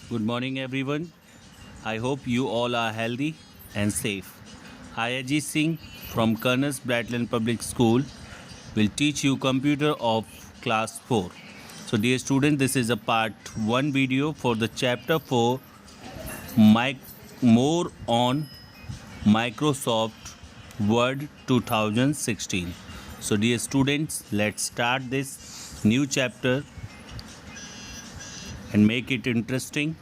Good morning, everyone. I hope you all are healthy and safe. I, Ajit Singh from Colonel's Bratland Public School, will teach you computer of class 4. So, dear student, this is a part 1 video for the chapter 4 more on Microsoft Word 2016. So, dear students, let's start this new chapter and make it interesting.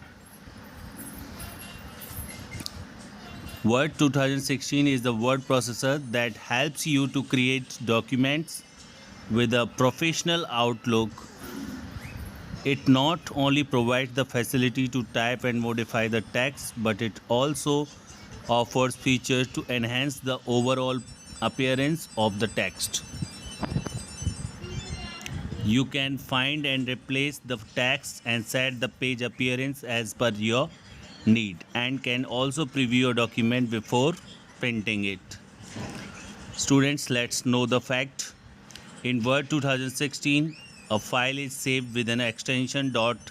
Word 2016 is the word processor that helps you to create documents with a professional outlook. It not only provides the facility to type and modify the text, but it also offers features to enhance the overall appearance of the text. You can find and replace the text and set the page appearance as per your need, and can also preview your document before printing it. Students, let's know the fact. In Word 2016, a file is saved with an extension .docx,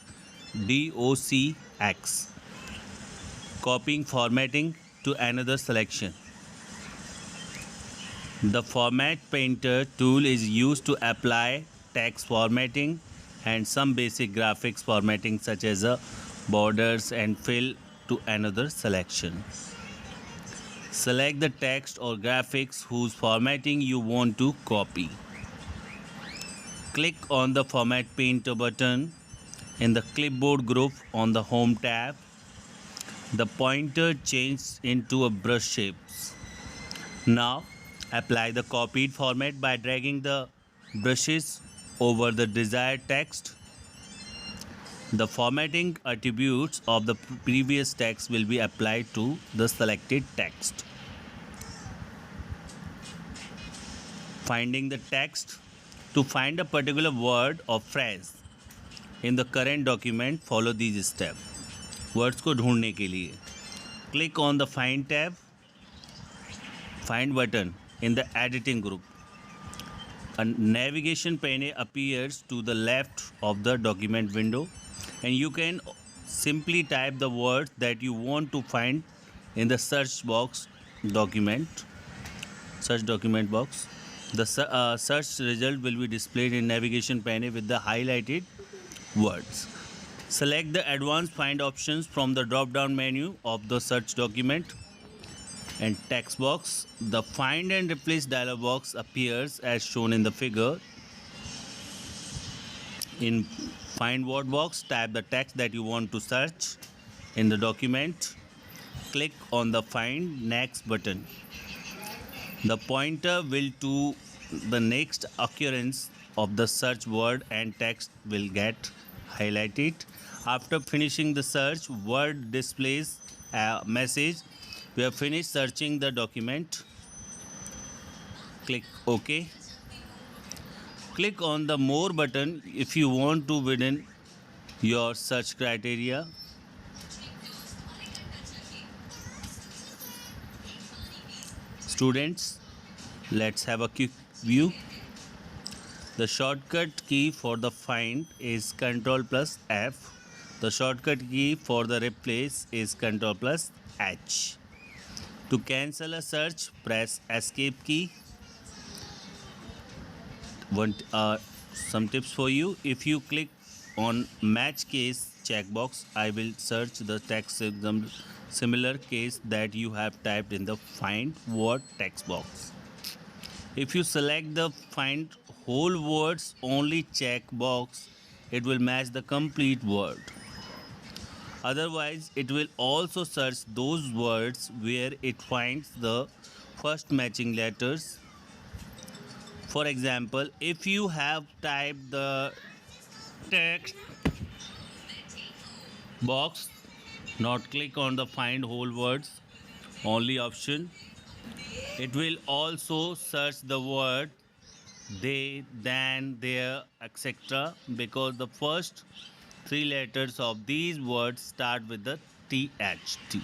copying formatting to another selection. The Format Painter tool is used to apply text formatting and some basic graphics formatting such as borders and fill to another selection. Select the text or graphics whose formatting you want to copy. Click on the Format Painter button in the clipboard group on the Home tab. The pointer changes into a brush shapes. Now, apply the copied format by dragging the brushes over the desired text. The formatting attributes of the previous text will be applied to the selected text. Finding the text. To find a particular word or phrase in the current document, follow these steps. Words को ढूंढने के लिए click on the Find tab, Find button in the editing group. A navigation pane appears to the left of the document window, and you can simply type the words that you want to find in the search document box. The search result will be displayed in navigation pane with the highlighted words. Select the advanced find options from the drop down menu of the search document and text box. The find and replace dialog box appears as shown in the figure. In find word box, type the text that you want to search in the document. Click on the find next button. The pointer will to the next occurrence of the search word and text will get highlighted. After finishing the search, Word displays a message: we have finished searching the document. Click OK. Click on the More button if you want to widen your search criteria. Students, let's have a quick view. The shortcut key for the find is Ctrl plus F. The shortcut key for the replace is Ctrl plus H. To cancel a search, press Escape key. Some tips for you. If you click on Match Case checkbox, I will search the text similar case that you have typed in the Find Word text box. If you select the Find Whole Words Only checkbox, it will match the complete word. Otherwise, it will also search those words where it finds the first matching letters. For example, if you have typed the text box, not click on the Find Whole Words Only option. It will also search the word they, than, their, etc. because the first three letters of these words start with the THT.